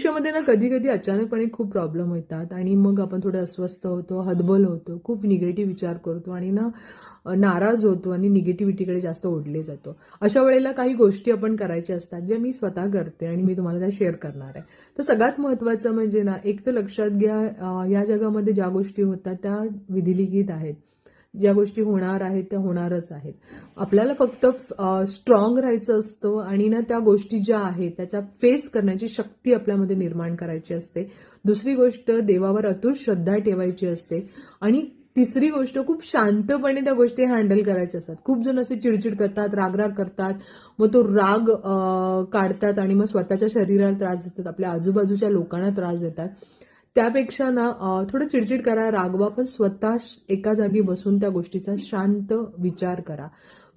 आयुष्यामध्ये ना कधी कधी अचानकपणे खूप प्रॉब्लेम येतात आणि मग आपण थोडं अस्वस्थ होतो, हतबल होतो, खूप निगेटिव्ह विचार करतो आणि ना नाराज होतो आणि निगेटिव्हिटीकडे जास्त ओढले जातो. अशा वेळेला काही गोष्टी आपण करायच्या असतात ज्या मी स्वतः करते आणि मी तुम्हाला त्या शेअर करणार आहे. तर सगळ्यात महत्त्वाचं म्हणजे ना, एक तर लक्षात घ्या, या जगामध्ये ज्या गोष्टी होतात त्या विधिलिखित आहेत. ज्या गोष्टी होणार आहेत त्या होणारच आहेत. आपल्याला फक्त स्ट्रॉंग राहायचं असतं आणि ना त्या गोष्टी ज्या आहेत त्याच्या फेस करण्याची शक्ती आपल्यामध्ये निर्माण करायची असते. दुसरी गोष्ट, देवावर अतूट श्रद्धा ठेवायची असते. आणि तिसरी गोष्ट, खूप शांतपणे त्या गोष्टी हँडल करायच्या असतात. खूप जण असे चिडचिड करतात, रागराग करतात, मग तो राग काढतात आणि मग स्वतःच्या शरीराला त्रास देतात, आपल्या आजूबाजूच्या लोकांना त्रास देतात. त्यापेक्षा ना थोडं चिडचिड करा, रागवा, पण स्वतः एका जागी बसून त्या गोष्टीचा शांत विचार करा.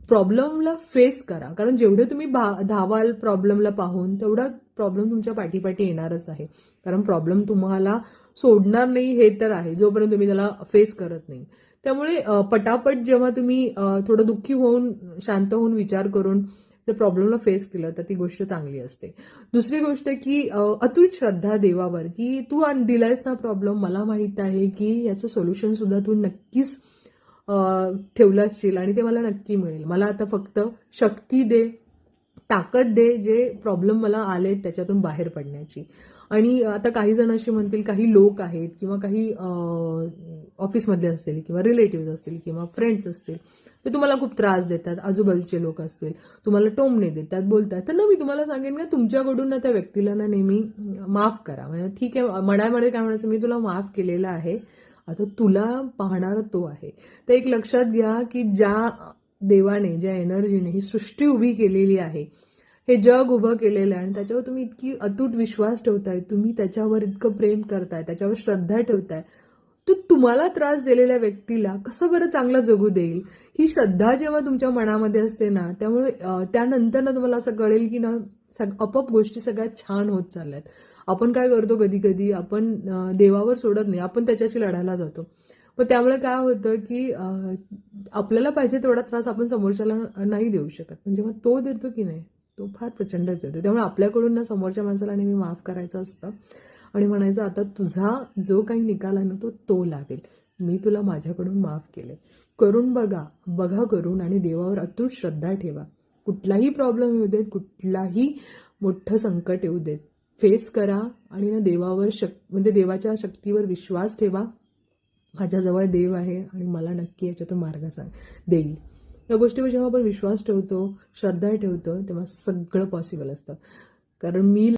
प्रॉब्लेमला फेस करा, कारण जेवढे तुम्ही धावाल प्रॉब्लेमला पाहून, तेवढा प्रॉब्लेम तुमच्या पाठीपाठी येणारच आहे. कारण प्रॉब्लेम तुम्हाला सोडणार नाही हे तर आहे, जोपर्यंत तुम्ही त्याला फेस करत नाही. त्यामुळे पटापट जेव्हा तुम्ही थोडं दुःखी होऊन, शांत होऊन विचार करून जर प्रॉब्लेमला फेस केलं तर ती गोष्ट चांगली असते. दुसरी गोष्ट की अतूट श्रद्धा देवावर, की तू दिलायस ना प्रॉब्लेम, मला माहित आहे की याचं सोल्युशन सुद्धा तू नक्कीच ठेवलं असशील आणि ते मला नक्की मिळेल. मला आता फक्त शक्ती दे, ताकद दे, जे प्रॉब्लेम मला आले त्याच्यातून बाहेर पडण्याची. आणि आता काही जण असे म्हणतील, काही लोक आहेत किंवा काही ऑफिसमधले असतील किंवा रिलेटिव्ह असतील किंवा फ्रेंड्स असतील, ते तुम्हाला खूप त्रास देतात. आजूबाजूचे लोक असतील, तुम्हाला टोमणे देतात, बोलतात. तर ना मी तुम्हाला सांगेन का, तुमच्याकडून ना त्या व्यक्तीला ना नेहमी माफ करा. म्हणजे ठीक आहे, मनामध्ये काय म्हणायचं, मी तुला माफ केलेलं आहे, आता तुला पाहणारा तो आहे. तर एक लक्षात घ्या की ज्या देवाने, ज्या एनर्जीने ही सृष्टी उभी केलेली आहे, हे जग उभं केलेलं आहे आणि त्याच्यावर तुम्ही इतकी अतूट विश्वास ठेवताय, तुम्ही त्याच्यावर इतकं प्रेम करताय, त्याच्यावर श्रद्धा ठेवताय, तो तुम्हाला त्रास दिलेल्या व्यक्तीला कसं बरं चांगलं जगू देईल? ही श्रद्धा जेव्हा तुमच्या मनामध्ये असते ना, त्यामुळे त्यानंतर ना तुम्हाला असं कळेल की ना आपोआप गोष्टी सगळ्यात छान होत चालल्यात. आपण काय करतो, कधी कधी आपण देवावर सोडत नाही, आपण त्याच्याशी लढायला जातो. मग त्यामुळे काय होतं की आपल्याला पाहिजे तेवढा त्रास आपण समोरच्याला नाही देऊ शकत, पण जेव्हा तो देतो की नाही, तो फार प्रचंड देतो. त्यामुळे आपल्याकडून ना समोरच्या माणसाला नेहमी माफ करायचं असतं आणि म्हणायचं, आता तुझा जो काही निकाल आहे ना तो लागेल, मी तुला माझ्याकडून माफ केले. करून बघा, बघा करून, आणि देवावर अतूट श्रद्धा ठेवा. कुठलाही प्रॉब्लेम येऊ देत, कुठलाही मोठं संकट येऊ देत, फेस करा आणि ना देवावर म्हणजे देवाच्या शक्तीवर विश्वास ठेवा. माझ्याजवळ देव आहे आणि मला नक्की याच्यातून मार्ग देईल. या गोष्टीवर जेव्हा आपण विश्वास ठेवतो, श्रद्धा ठेवतो, तेव्हा सगळं पॉसिबल असतं. कारण मी